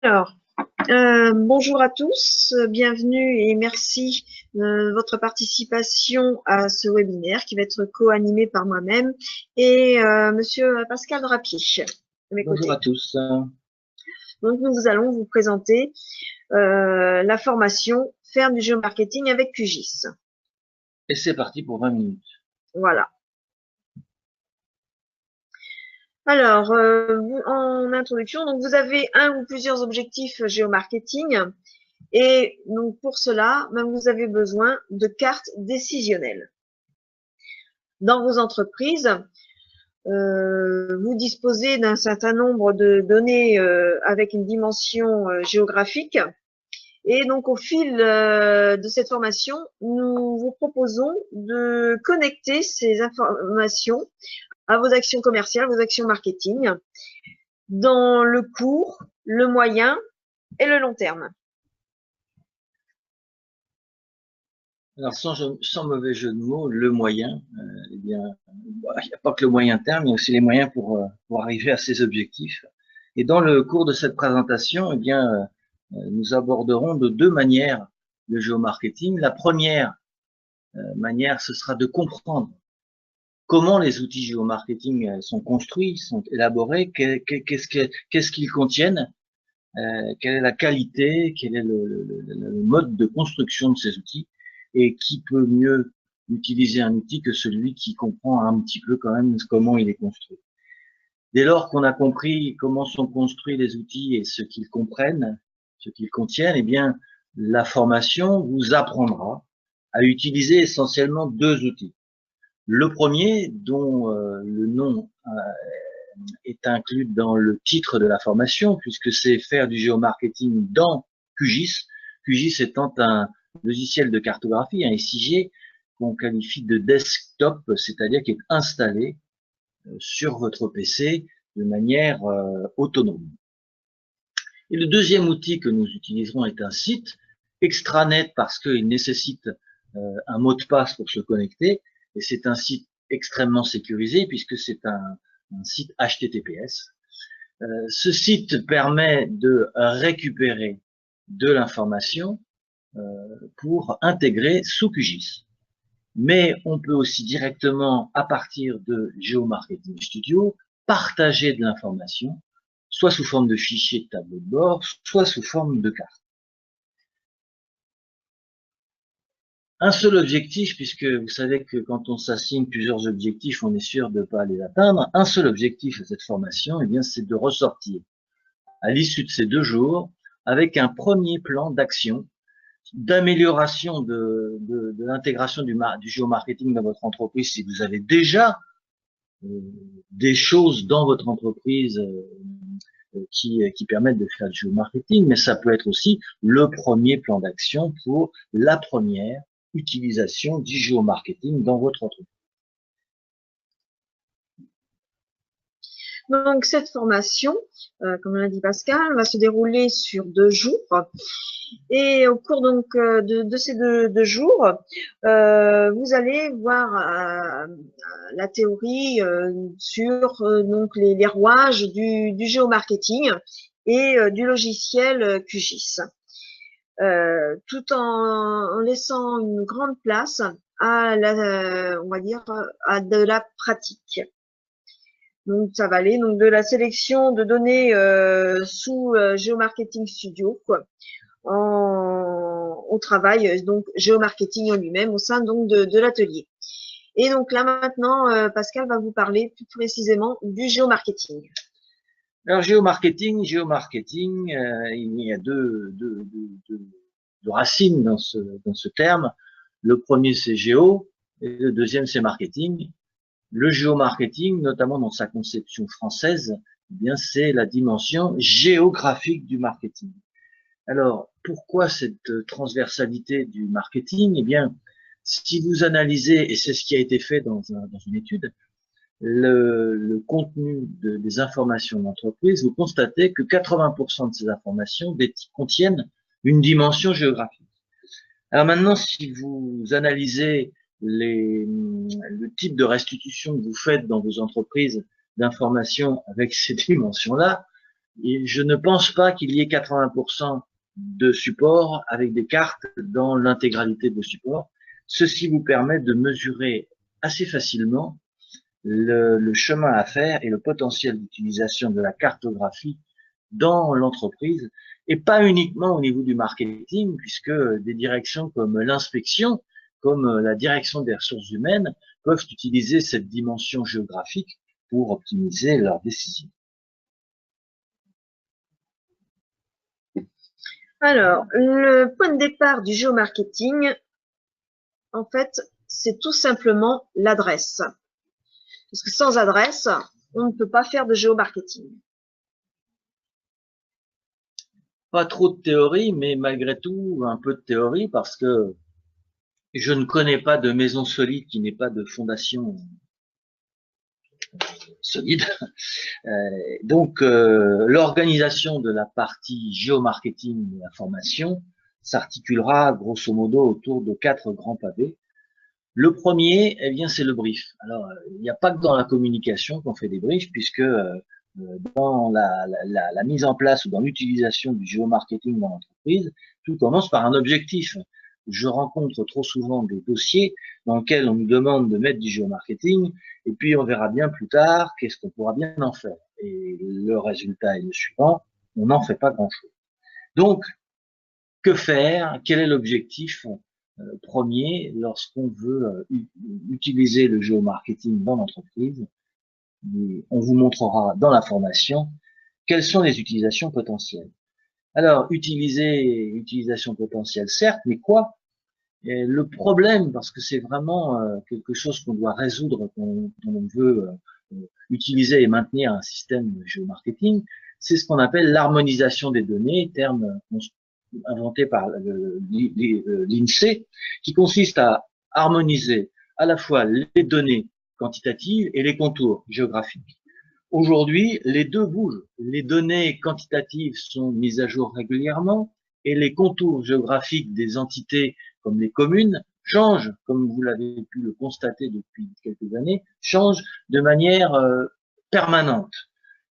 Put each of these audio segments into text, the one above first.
Alors, bonjour à tous, bienvenue et merci de votre participation à ce webinaire qui va être co-animé par moi-même et Monsieur Pascal Drapier de mes Bonjour côtés. à tous. Donc nous allons vous présenter la formation Faire du géomarketing avec QGIS. Et c'est parti pour 20 minutes. Voilà. Alors, en introduction, donc vous avez un ou plusieurs objectifs géomarketing. Et donc pour cela, vous avez besoin de cartes décisionnelles. Dans vos entreprises, vous disposez d'un certain nombre de données avec une dimension géographique. Et donc au fil de cette formation, nous vous proposons de connecter ces informations à vos actions commerciales, vos actions marketing, dans le court, le moyen et le long terme. Alors sans mauvais jeu de mots, le moyen, eh bien, il n'y a pas que le moyen terme, il y a aussi les moyens pour arriver à ces objectifs. Et dans le cours de cette présentation, eh bien, nous aborderons de deux manières le géomarketing. La première manière, ce sera de comprendre comment les outils géomarketing sont construits, sont élaborés, qu'est-ce qu'ils contiennent, quelle est la qualité, quel est le mode de construction de ces outils, et qui peut mieux utiliser un outil que celui qui comprend un petit peu quand même comment il est construit. Dès lors qu'on a compris comment sont construits les outils et ce qu'ils comprennent, ce qu'ils contiennent, eh bien, la formation vous apprendra à utiliser essentiellement deux outils. Le premier, dont le nom est inclus dans le titre de la formation, puisque c'est faire du géomarketing dans QGIS. QGIS étant un logiciel de cartographie, un SIG, qu'on qualifie de desktop, c'est-à-dire qui est installé sur votre PC de manière autonome. Et le deuxième outil que nous utiliserons est un site extranet parce qu'il nécessite un mot de passe pour se connecter, et c'est un site extrêmement sécurisé puisque c'est un site HTTPS. Ce site permet de récupérer de l'information pour intégrer sous QGIS. Mais on peut aussi directement, à partir de GeoMarketing Studio, partager de l'information, soit sous forme de fichiers de tableau de bord, soit sous forme de carte. Un seul objectif, puisque vous savez que quand on s'assigne plusieurs objectifs, on est sûr de ne pas les atteindre. Un seul objectif de cette formation, eh bien, c'est de ressortir à l'issue de ces 2 jours avec un premier plan d'action d'amélioration de l'intégration du géomarketing dans votre entreprise si vous avez déjà des choses dans votre entreprise qui permettent de faire du géomarketing, mais ça peut être aussi le premier plan d'action pour la première utilisation du géomarketing dans votre entreprise. Donc cette formation, comme l'a dit Pascal, va se dérouler sur 2 jours. Et au cours donc de ces deux jours, vous allez voir la théorie sur donc les rouages du géomarketing et du logiciel QGIS, tout en laissant une grande place à on va dire, à de la pratique. Donc ça va aller donc de la sélection de données sous GeoMarketing Studio, quoi, au travail donc géomarketing en lui-même au sein donc de l'atelier. Et donc là maintenant, Pascal va vous parler plus précisément du géomarketing. Alors géomarketing, il y a deux racines dans ce terme. Le premier c'est géo et le deuxième c'est marketing. Le géomarketing, notamment dans sa conception française, eh bien c'est la dimension géographique du marketing. Alors, pourquoi cette transversalité du marketing? Eh bien, si vous analysez, et c'est ce qui a été fait dans une étude, le contenu des informations d'entreprise, vous constatez que 80% de ces informations contiennent une dimension géographique. Alors maintenant, si vous analysez le type de restitution que vous faites dans vos entreprises d'informations avec ces dimensions-là, Et je ne pense pas qu'il y ait 80% de supports avec des cartes dans l'intégralité de supports. Ceci vous permet de mesurer assez facilement le chemin à faire et le potentiel d'utilisation de la cartographie dans l'entreprise, et pas uniquement au niveau du marketing, puisque des directions comme l'inspection, comme la direction des ressources humaines, peuvent utiliser cette dimension géographique pour optimiser leurs décisions. Alors, le point de départ du géomarketing, en fait, c'est tout simplement l'adresse. Parce que sans adresse, on ne peut pas faire de géomarketing. Pas trop de théorie, mais malgré tout, un peu de théorie, parce que je ne connais pas de maison solide qui n'ait pas de fondation solide. Donc, l'organisation de la partie géomarketing de la formation s'articulera grosso modo autour de 4 grands pavés. Le premier, eh bien, c'est le brief. Alors, il n'y a pas que dans la communication qu'on fait des briefs, puisque dans la mise en place ou dans l'utilisation du géomarketing dans l'entreprise, tout commence par un objectif. Je rencontre trop souvent des dossiers dans lesquels on nous demande de mettre du géomarketing, et puis on verra bien plus tard qu'est-ce qu'on pourra bien en faire. Et le résultat est le suivant, on n'en fait pas grand-chose. Donc, que faire? Quel est l'objectif premier lorsqu'on veut utiliser le géomarketing dans l'entreprise? On vous montrera dans la formation quelles sont les utilisations potentielles. Alors, utilisation potentielle, certes, mais quoi? Et le problème, parce que c'est vraiment quelque chose qu'on doit résoudre quand on veut utiliser et maintenir un système de géomarketing, c'est ce qu'on appelle l'harmonisation des données, terme inventé par l'INSEE, qui consiste à harmoniser à la fois les données quantitatives et les contours géographiques. Aujourd'hui, les deux bougent. Les données quantitatives sont mises à jour régulièrement et les contours géographiques des entités comme les communes changent, comme vous l'avez pu le constater depuis quelques années, changent de manière permanente.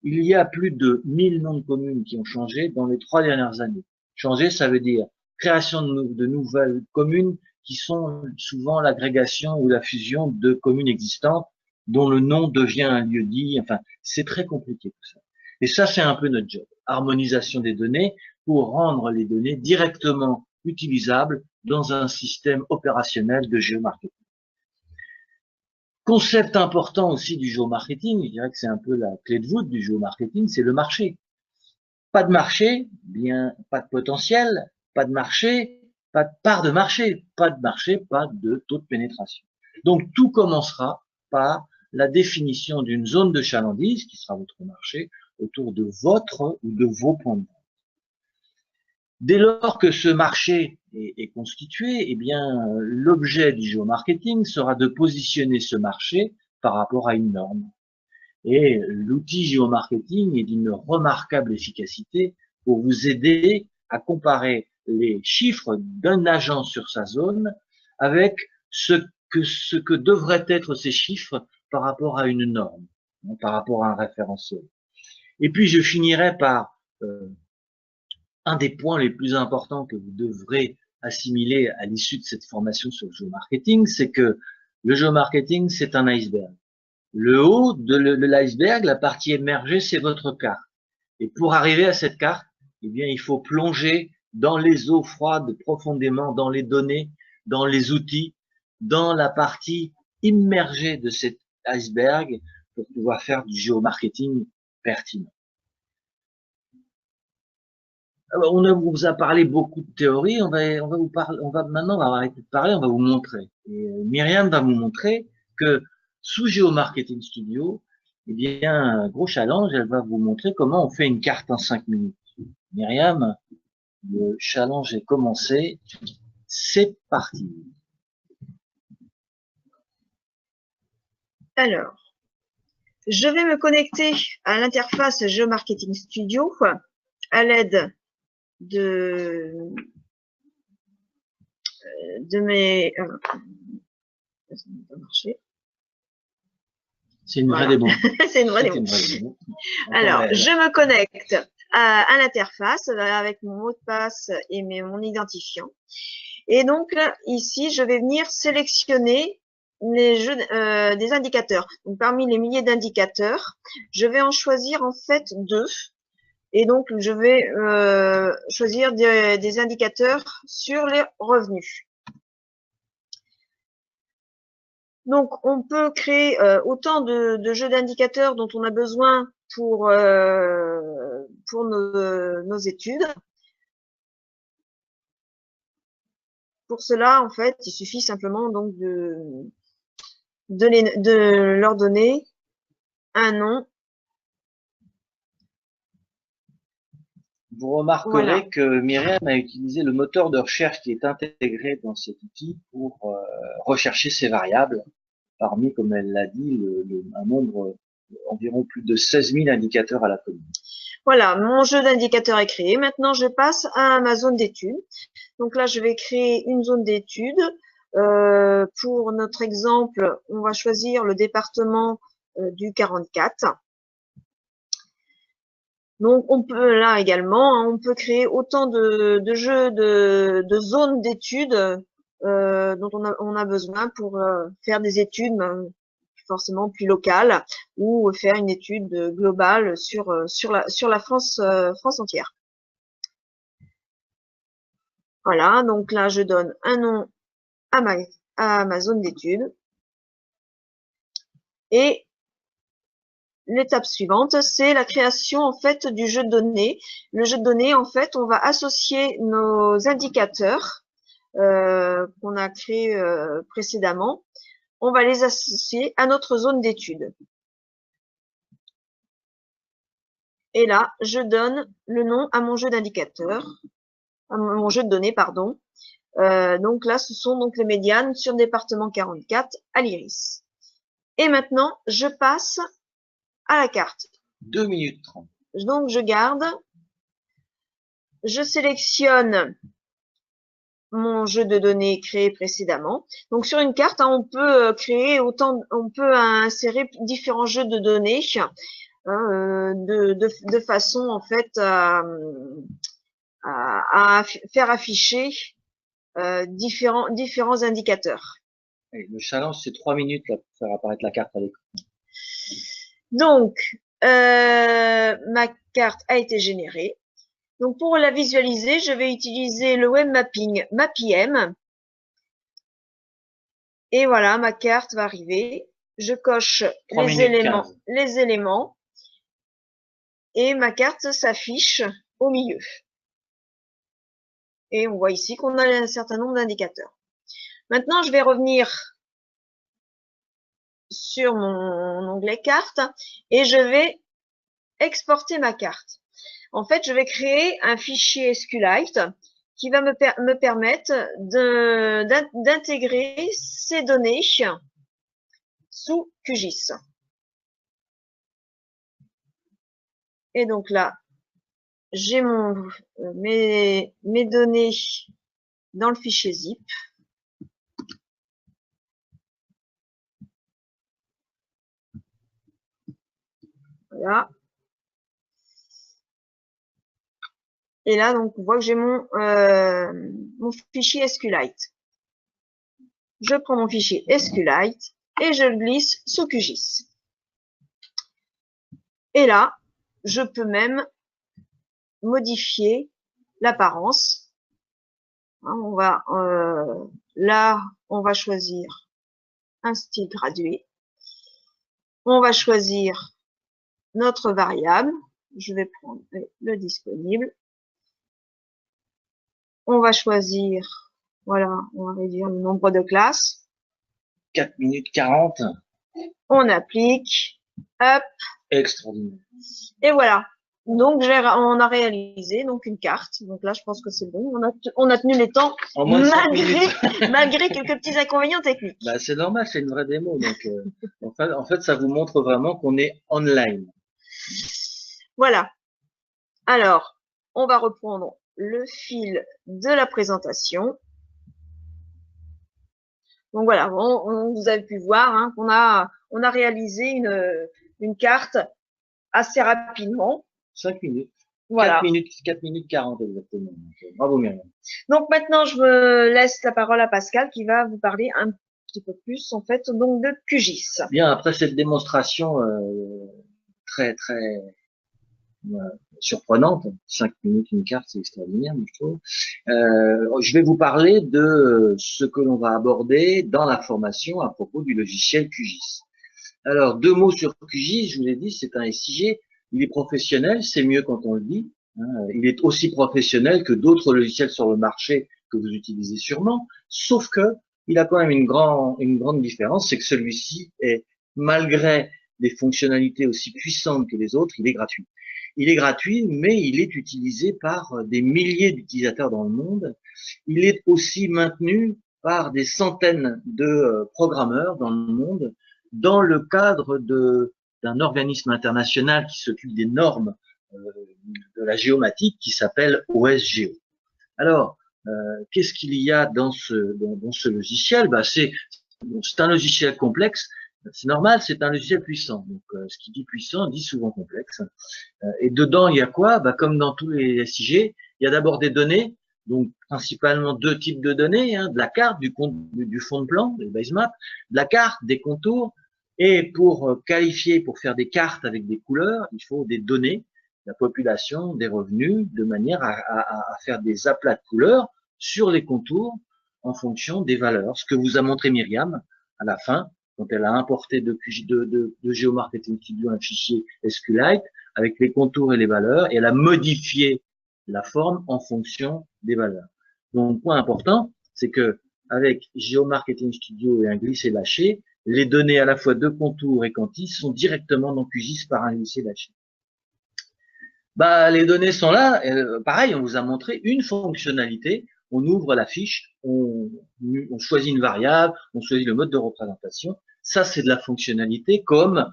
Il y a plus de 1000 noms de communes qui ont changé dans les 3 dernières années. Changer, ça veut dire création de nouvelles communes qui sont souvent l'agrégation ou la fusion de communes existantes dont le nom devient un lieu-dit. Enfin, c'est très compliqué tout ça. Et ça, c'est un peu notre job. Harmonisation des données pour rendre les données directement utilisables dans un système opérationnel de géomarketing. Concept important aussi du géomarketing, je dirais que c'est un peu la clé de voûte du géomarketing, c'est le marché. Pas de marché, bien, pas de potentiel, pas de marché, pas de part de marché, pas de marché, pas de taux de pénétration. Donc tout commencera par la définition d'une zone de chalandise, qui sera votre marché, autour de votre ou de vos points de vente. Dès lors que ce marché est constitué, eh bien, l'objet du géomarketing sera de positionner ce marché par rapport à une norme. Et l'outil géomarketing est d'une remarquable efficacité pour vous aider à comparer les chiffres d'un agent sur sa zone avec ce que devraient être ces chiffres par rapport à une norme, par rapport à un référentiel. Et puis je finirai par un des points les plus importants que vous devrez assimiler à l'issue de cette formation sur le géomarketing, c'est que le géomarketing, c'est un iceberg. Le haut de l'iceberg, la partie émergée, c'est votre carte. Et pour arriver à cette carte, eh bien, il faut plonger dans les eaux froides profondément, dans les données, dans les outils, dans la partie immergée de cet iceberg pour pouvoir faire du géomarketing pertinent. Alors, on vous a parlé beaucoup de théorie, on va vous parler, maintenant, on va arrêter de parler, on va vous montrer. Et Myriam va vous montrer que sous Geomarketing Studio, eh bien, un gros challenge, elle va vous montrer comment on fait une carte en 5 minutes. Myriam, le challenge est commencé. C'est parti. Alors, je vais me connecter à l'interface Geomarketing Studio à l'aide de mes... ça n'a pas marché. C'est une vraie démo. C'est une vraie démo. Alors, je me connecte à l'interface avec mon mot de passe et mon identifiant. Et donc là, ici, je vais venir sélectionner les jeux, des indicateurs. Donc, parmi les milliers d'indicateurs, je vais en choisir en fait 2. Et donc, je vais choisir des indicateurs sur les revenus. Donc, on peut créer autant de jeux d'indicateurs dont on a besoin pour nos études. Pour cela, en fait, il suffit simplement donc de leur donner un nom. Vous remarquerez Voilà. que Myriam a utilisé le moteur de recherche qui est intégré dans cet outil pour rechercher ces variables. Parmi, comme elle l'a dit, un nombre environ plus de 16 000 indicateurs à la commune. Voilà, mon jeu d'indicateurs est créé. Maintenant, je passe à ma zone d'étude. Donc là, je vais créer une zone d'étude. Pour notre exemple, on va choisir le département du 44. Donc, on peut là également, hein, on peut créer autant de jeux de zones d'études dont on a besoin pour faire des études forcément plus locales ou faire une étude globale sur la France, France entière. Voilà, donc là, je donne un nom à ma zone d'étude. Et l'étape suivante, c'est la création en fait du jeu de données. Le jeu de données, en fait, on va associer nos indicateurs qu'on a créés précédemment. On va les associer à notre zone d'étude. Et là, je donne le nom à mon jeu d'indicateur, à mon jeu de données, pardon. Donc là, ce sont donc les médianes sur le département 44 à l'Iris. Et maintenant, je passe à la carte. 2 minutes 30. Donc, je garde. Je sélectionne mon jeu de données créé précédemment. Donc, sur une carte, hein, on peut créer on peut insérer différents jeux de données hein, de façon en fait à faire afficher différents indicateurs. Et le challenge, c'est 3 minutes là, pour faire apparaître la carte à l'écran. Donc, ma carte a été générée. Donc, pour la visualiser, je vais utiliser le web mapping MapIM. Et voilà, ma carte va arriver. Je coche les éléments et ma carte s'affiche au milieu. Et on voit ici qu'on a un certain nombre d'indicateurs. Maintenant, je vais revenir sur mon onglet carte et je vais exporter ma carte. En fait, je vais créer un fichier SQLite qui va me permettre d'intégrer ces données sous QGIS. Et donc là, j'ai mes données dans le fichier zip. Voilà. Et là, donc, on voit que j'ai mon fichier SQLite. Je prends mon fichier SQLite et je le glisse sous QGIS. Et là, je peux même modifier l'apparence. Là, on va choisir un style gradué. On va choisir notre variable. Je vais prendre le disponible. On va choisir, voilà, on va réduire le nombre de classes. 4 minutes 40. On applique. Hop. Extraordinaire. Et voilà. Donc, on a réalisé donc une carte. Donc là, je pense que c'est bon. On a tenu les temps malgré quelques petits inconvénients techniques. Bah, c'est normal, c'est une vraie démo. Donc, en fait, ça vous montre vraiment qu'on est online. Voilà. Alors, on va reprendre le fil de la présentation. Donc voilà, vous avez pu voir hein, qu'on a réalisé une carte assez rapidement. 5 minutes. Voilà. 4 minutes 40 exactement. Bravo Myriam. Donc maintenant, je me laisse la parole à Pascal qui va vous parler un petit peu plus en fait donc de QGIS. Bien, après cette démonstration très très surprenante, 5 minutes, une carte, c'est extraordinaire, je trouve. Je vais vous parler de ce que l'on va aborder dans la formation à propos du logiciel QGIS. Alors, 2 mots sur QGIS, je vous l'ai dit, c'est un SIG, il est professionnel, c'est mieux quand on le dit. Il est aussi professionnel que d'autres logiciels sur le marché que vous utilisez sûrement, sauf que il a quand même une grande différence, c'est que celui-ci est, malgré des fonctionnalités aussi puissantes que les autres, il est gratuit. Il est gratuit, mais il est utilisé par des milliers d'utilisateurs dans le monde. Il est aussi maintenu par des centaines de programmeurs dans le monde dans le cadre d'un organisme international qui s'occupe des normes de la géomatique qui s'appelle OSGeo. Alors, qu'est-ce qu'il y a dans ce logiciel? C'est un logiciel complexe. C'est normal, c'est un logiciel puissant. Donc, ce qui dit puissant dit souvent complexe. Et dedans, il y a quoi? Comme dans tous les SIG, il y a d'abord des données, donc principalement 2 types de données, de la carte, du fond de plan, des base maps, de la carte, des contours. Et pour qualifier, pour faire des cartes avec des couleurs, il faut des données, la population, des revenus, de manière à faire des aplats de couleurs sur les contours en fonction des valeurs. Ce que vous a montré Myriam à la fin, quand elle a importé de GeoMarketing Studio un fichier SQLite avec les contours et les valeurs, et elle a modifié la forme en fonction des valeurs. Donc, point important, c'est que avec GeoMarketing Studio et un glissé-lâché, les données à la fois de contours et quantis sont directement dans QGIS par un glissé-lâché. Les données sont là. Pareil, on vous a montré une fonctionnalité. On ouvre la fiche, on choisit une variable, on choisit le mode de représentation. Ça, c'est de la fonctionnalité comme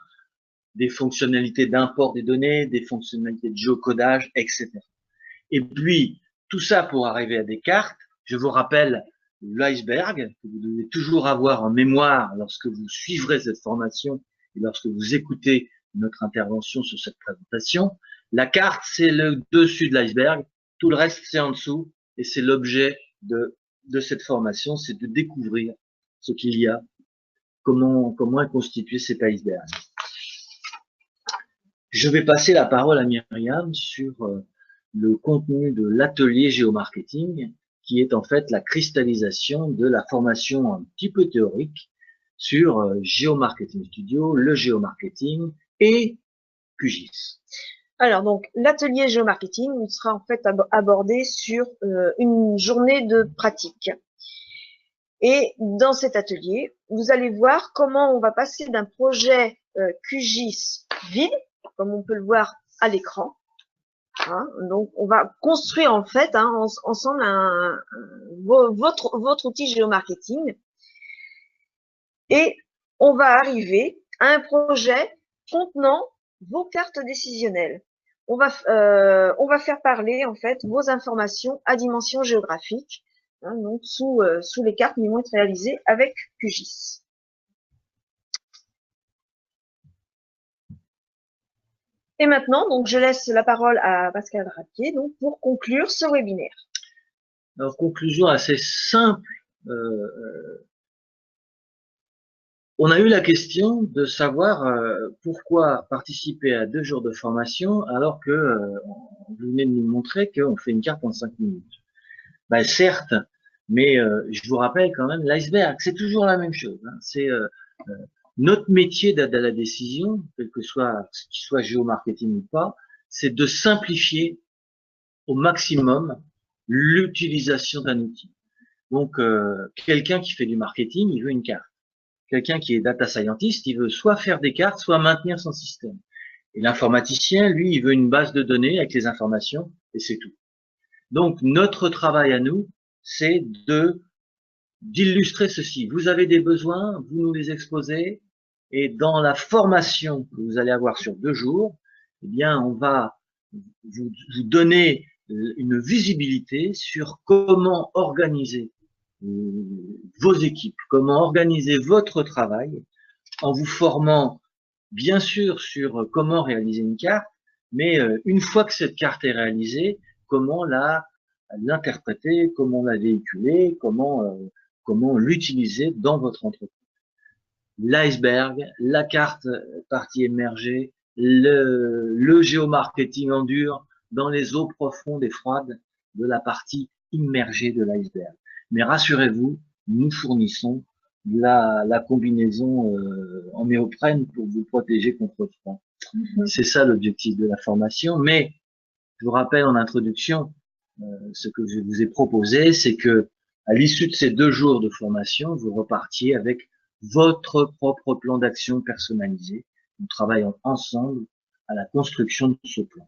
des fonctionnalités d'import des données, des fonctionnalités de géocodage, etc. Et puis, tout ça pour arriver à des cartes. Je vous rappelle l'iceberg que vous devez toujours avoir en mémoire lorsque vous suivrez cette formation et lorsque vous écoutez notre intervention sur cette présentation. La carte, c'est le dessus de l'iceberg. Tout le reste, c'est en dessous. Et c'est l'objet de cette formation, c'est de découvrir ce qu'il y a, comment est constitué cet iceberg. Je vais passer la parole à Myriam sur le contenu de l'atelier géomarketing, qui est en fait la cristallisation de la formation un petit peu théorique sur GeoMarketing Studio, le géomarketing et QGIS. Alors donc l'atelier géomarketing sera en fait abordé sur une journée de pratique. Et dans cet atelier, vous allez voir comment on va passer d'un projet QGIS vide, comme on peut le voir à l'écran. Donc on va construire en fait ensemble votre outil géomarketing, et on va arriver à un projet contenant vos cartes décisionnelles. On va faire parler en fait vos informations à dimension géographique, donc sous les cartes qui vont être réalisées avec QGIS. Et maintenant, donc je laisse la parole à Pascal Drapier donc pour conclure ce webinaire. Alors, conclusion assez simple. On a eu la question de savoir pourquoi participer à 2 jours de formation alors que vous venez de nous montrer qu'on fait une carte en 5 minutes. Certes, mais je vous rappelle quand même l'iceberg, c'est toujours la même chose. C'est notre métier d'aide à la décision, quel que soit ce qui soit géomarketing ou pas, c'est de simplifier au maximum l'utilisation d'un outil. Donc, quelqu'un qui fait du marketing, il veut une carte. Quelqu'un qui est data scientist, il veut soit faire des cartes, soit maintenir son système. Et l'informaticien, lui, il veut une base de données avec les informations, et c'est tout. Donc, notre travail à nous, c'est d'illustrer ceci. Vous avez des besoins, vous nous les exposez, et dans la formation que vous allez avoir sur 2 jours, eh bien, on va vous donner une visibilité sur comment organiser vos équipes, comment organiser votre travail en vous formant bien sûr sur comment réaliser une carte, Mais une fois que cette carte est réalisée, comment l'interpréter, comment la véhiculer, comment l'utiliser dans votre entreprise. L'iceberg, la carte partie émergée, le géomarketing en dur dans les eaux profondes et froides de la partie immergée de l'iceberg. Mais rassurez-vous, nous fournissons la combinaison en néoprène pour vous protéger contre le froid. C'est ça l'objectif de la formation. Mais je vous rappelle en introduction, ce que je vous ai proposé, c'est que à l'issue de ces 2 jours de formation, vous repartiez avec votre propre plan d'action personnalisé. Nous travaillons ensemble à la construction de ce plan.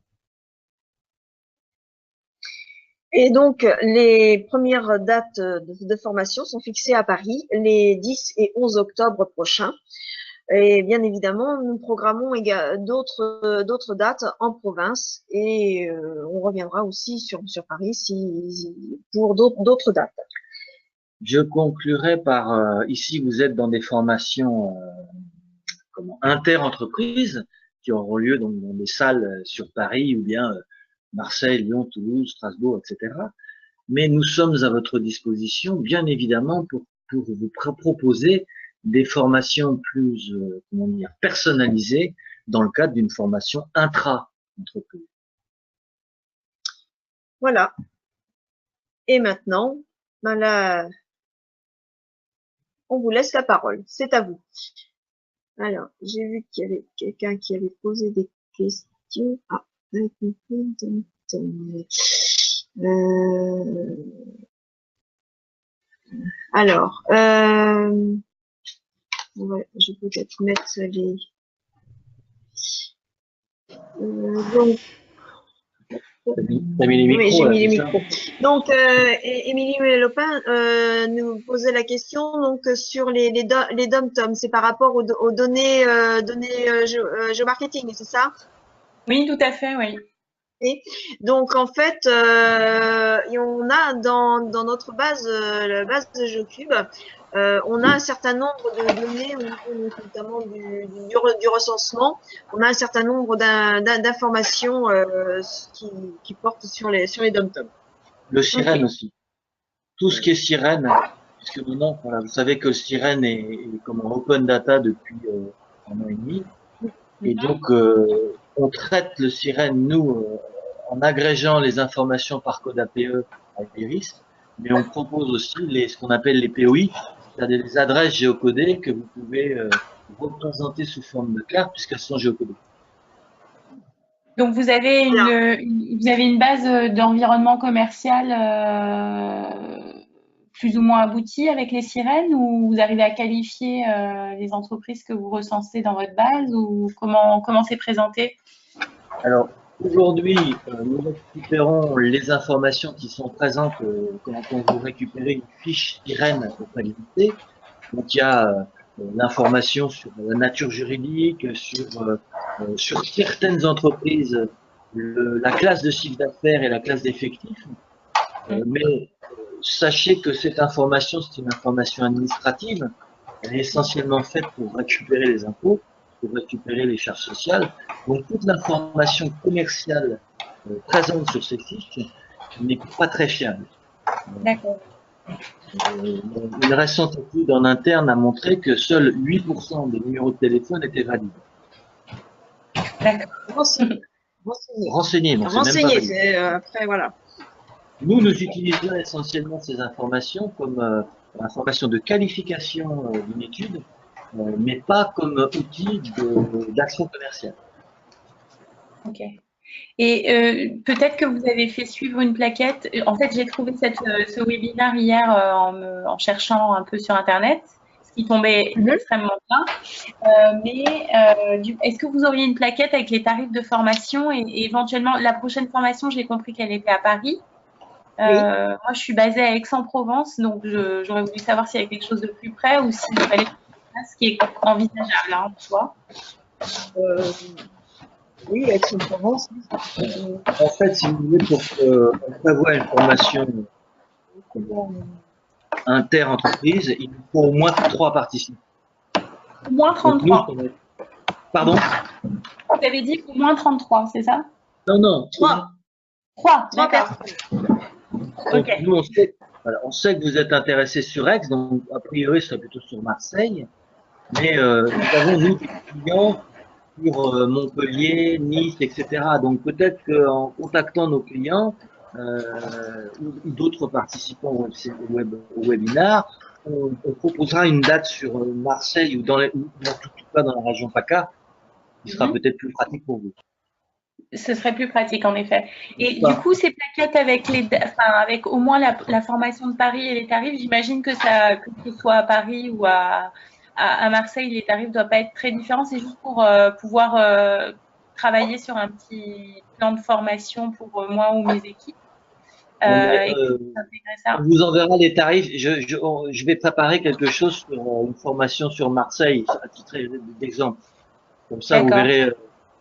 Et donc, les premières dates de formation sont fixées à Paris les 10 et 11 octobre prochains. Et bien évidemment, nous programmons d'autres dates en province et on reviendra aussi sur Paris pour d'autres dates. Je conclurai par, ici vous êtes dans des formations inter-entreprises qui auront lieu dans des salles sur Paris ou bien Marseille, Lyon, Toulouse, Strasbourg, etc. Mais nous sommes à votre disposition, bien évidemment, pour vous proposer des formations plus, personnalisées dans le cadre d'une formation intra-entreprise. Voilà. Et maintenant, là, on vous laisse la parole. C'est à vous. Alors, j'ai vu qu'il y avait quelqu'un qui avait posé des questions. Ah, alors, ouais, je peux peut-être mettre les. Donc, T'as mis les micros, oui, j'ai là, mis les c'est ça? micros. Donc, Émilie Lopin nous posait la question donc sur les dom-tom. C'est par rapport aux données géomarketing, c'est ça? Oui, tout à fait, oui. Et donc en fait, on a dans notre base, la base de GeoCube, on a un certain nombre de données, au niveau notamment du recensement. On a un certain nombre d'informations qui portent sur les dom-tom. Le sirène Okay. aussi. Tout ce qui est sirène, puisque maintenant, voilà, vous savez que le sirène est comme en open data depuis 1 an et demi. Et donc, on traite le sirène, nous, en agrégeant les informations par code APE avec Iris, mais on propose aussi ce qu'on appelle les POI, c'est-à-dire des adresses géocodées que vous pouvez représenter sous forme de carte puisqu'elles sont géocodées. Donc vous avez une base d'environnement commercial plus ou moins aboutie avec les sirènes, ou vous arrivez à qualifier les entreprises que vous recensez dans votre base, ou comment c'est présenté? Alors aujourd'hui, nous récupérons les informations qui sont présentes quand vous récupérez une fiche sirène auprès de l'unité. Donc il y a l'information sur la nature juridique, sur certaines entreprises, la classe de chiffre d'affaires et la classe d'effectifs. Mais sachez que cette information, c'est une information administrative. Elle est essentiellement faite pour récupérer les impôts, pour récupérer les charges sociales. Donc toute l'information commerciale présente sur ces fiches n'est pas très fiable. D'accord. Une récente étude en interne a montré que seuls 8% des numéros de téléphone étaient valides. D'accord. Renseignés, donc c'est même pas valide. Après, voilà. Nous utilisons essentiellement ces informations comme informations de qualification d'une étude, mais pas comme outil d'action commerciale. Ok. Et peut-être que vous avez fait suivre une plaquette. En fait, j'ai trouvé ce webinaire hier en cherchant un peu sur Internet, ce qui tombait extrêmement bien. Est-ce que vous auriez une plaquette avec les tarifs de formation et éventuellement, la prochaine formation, j'ai compris qu'elle était à Paris. Oui. Moi, je suis basée à Aix-en-Provence, donc j'aurais voulu savoir s'il y avait quelque chose de plus près ou s'il fallait ce qui est envisageable en soi. Oui, Aix-en-Provence. En fait, si vous voulez, pour qu'on prévoie une formation inter-entreprise, il faut au moins 3 participants. Au moins 33. Pardon? Vous avez dit au moins 33, c'est ça? Non, non. 3. 3, 3 d'accord. personnes. Donc, Ok. nous, on sait que vous êtes intéressé sur Aix, donc a priori, ce serait plutôt sur Marseille. Mais nous avons, nous, des clients sur Montpellier, Nice, etc. Donc peut-être qu'en contactant nos clients ou d'autres participants au webinar, on proposera une date sur Marseille ou en tout cas dans la région PACA, qui sera peut-être plus pratique pour vous. Ce serait plus pratique, en effet. Et du coup, ces plaquettes avec avec au moins la formation de Paris et les tarifs, j'imagine que que ce soit à Paris ou à Marseille, les tarifs ne doivent pas être très différents. C'est juste pour pouvoir travailler sur un petit plan de formation pour moi ou mes équipes. Et intégrer ça. On vous enverra les tarifs. Je vais préparer quelque chose sur une formation sur Marseille, à titre d'exemple. Comme ça, vous verrez.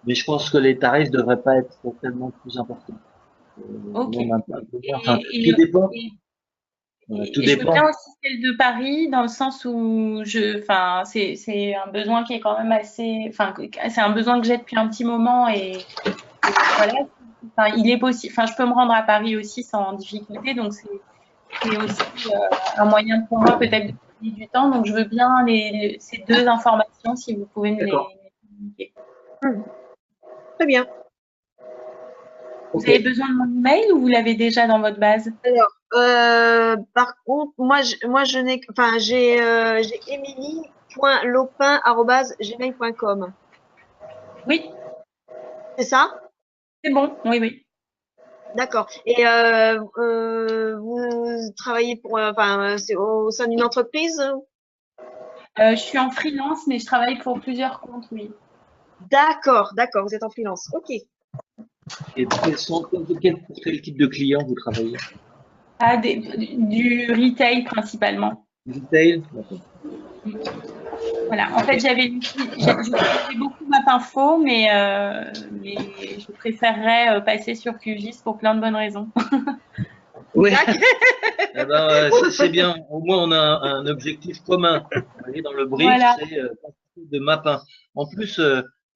Mais je pense que les tarifs devraient pas être tellement plus importants. Ok. Tout dépend. Tout Je veux dépend. bien aussi celle de Paris, dans le sens où c'est un besoin qui est quand même assez, c'est un besoin que j'ai depuis un petit moment et voilà. Enfin, il est possible. Enfin, je peux me rendre à Paris aussi sans difficulté, donc c'est aussi un moyen pour moi peut-être de gagner du temps. Donc, je veux bien ces deux informations si vous pouvez me les communiquer. Très bien. Vous avez besoin de mon email ou vous l'avez déjà dans votre base? Alors, par contre, je n'ai, enfin, j'ai emily.lopin@gmail.com. Oui, C'est ça? c'est bon. Oui, oui. D'accord. Et vous travaillez c'est au sein d'une entreprise? Je suis en freelance, mais je travaille pour plusieurs comptes, oui. D'accord, d'accord. Vous êtes en freelance. Ok. Et pour quel type de client vous travaillez? Du retail principalement. Retail? Voilà. En fait, j'ai beaucoup Mapinfo, mais je préférerais passer sur QGIS pour plein de bonnes raisons. Oui. Eh ben, c'est bien. Au moins, on a un objectif commun. Vous voyez, dans le brief, Voilà. c'est de Mapin. En plus,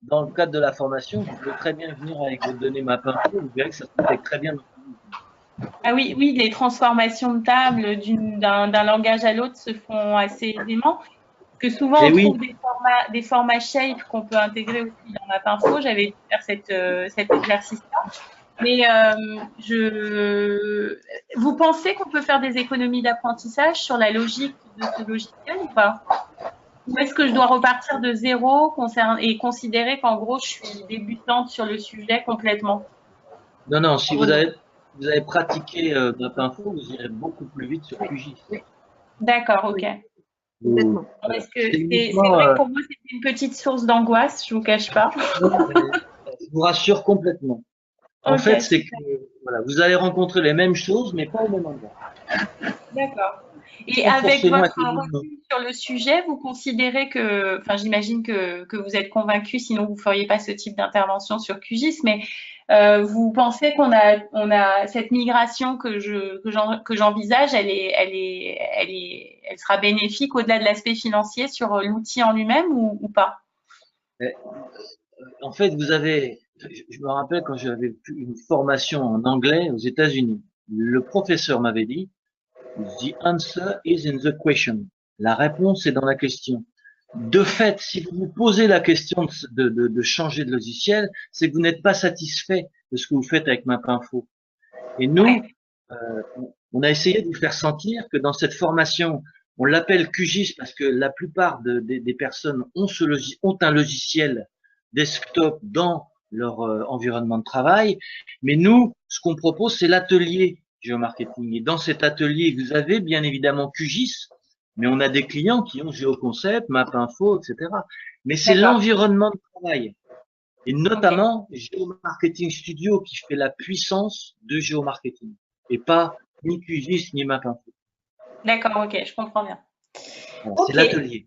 dans le cadre de la formation, vous pouvez très bien venir avec vos données Mapinfo. Vous verrez que ça s'intègre très bien. Ah oui, oui, les transformations de table d'un langage à l'autre se font assez aisément. Parce que souvent, on trouve des formats shape qu'on peut intégrer aussi dans Mapinfo. J'avais dû faire cet exercice-là. Mais vous pensez qu'on peut faire des économies d'apprentissage sur la logique de ce logiciel ou pas? Ou est-ce que je dois repartir de zéro et considérer qu'en gros, je suis débutante sur le sujet complètement? Non, non, si vous avez pratiqué Mapinfo, vous irez beaucoup plus vite sur QGIS. D'accord, ok. Complètement. Parce que c'est vrai que pour moi, c'était une petite source d'angoisse, je vous cache pas. Je vous rassure complètement. En fait, c'est que voilà, vous allez rencontrer les mêmes choses, mais pas au même endroit. D'accord. Et avec votre recul sur le sujet, vous considérez que, enfin, j'imagine que vous êtes convaincu, sinon vous feriez pas ce type d'intervention sur QGIS, mais vous pensez qu'on a cette migration que j'envisage, elle sera bénéfique au-delà de l'aspect financier sur l'outil en lui-même ou pas? En fait, je me rappelle quand j'avais une formation en anglais aux États-Unis, le professeur m'avait dit, "The answer is in the question." La réponse est dans la question. De fait, si vous vous posez la question de changer de logiciel, c'est que vous n'êtes pas satisfait de ce que vous faites avec Mapinfo. Et nous, on a essayé de vous faire sentir que dans cette formation, on l'appelle QGIS parce que la plupart des personnes ont un logiciel desktop dans leur environnement de travail. Mais nous, ce qu'on propose, c'est l'atelier géomarketing. Et dans cet atelier, vous avez bien évidemment QGIS, mais on a des clients qui ont GeoConcept, Mapinfo, etc. Mais c'est l'environnement de travail. Et notamment GeoMarketing Studio qui fait la puissance de GeoMarketing. Et pas ni QGIS ni Mapinfo. D'accord, ok, je comprends bien. Voilà, c'est l'atelier.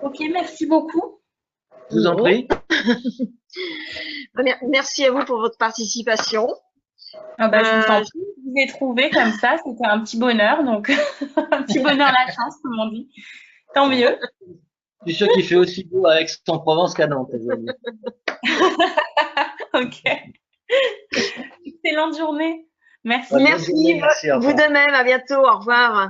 Ok, merci beaucoup. Je vous en prie. Merci à vous pour votre participation. Je vous en prie, je vous ai trouvé comme ça, c'était un petit bonheur, donc un petit bonheur la chance, comme on dit. Tant mieux. Je suis sûr qu'il fait aussi beau à Aix-en-Provence qu'à Nantes. Ok. Excellente journée. Merci. Bonne Merci, journée, merci, au vous revoir. de même, à bientôt, au revoir.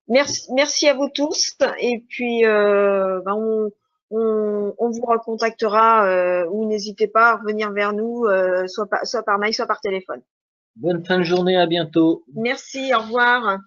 Merci à vous tous et puis ben, on vous recontactera ou n'hésitez pas à revenir vers nous, soit par mail, soit par téléphone. Bonne fin de journée, à bientôt. Merci, au revoir.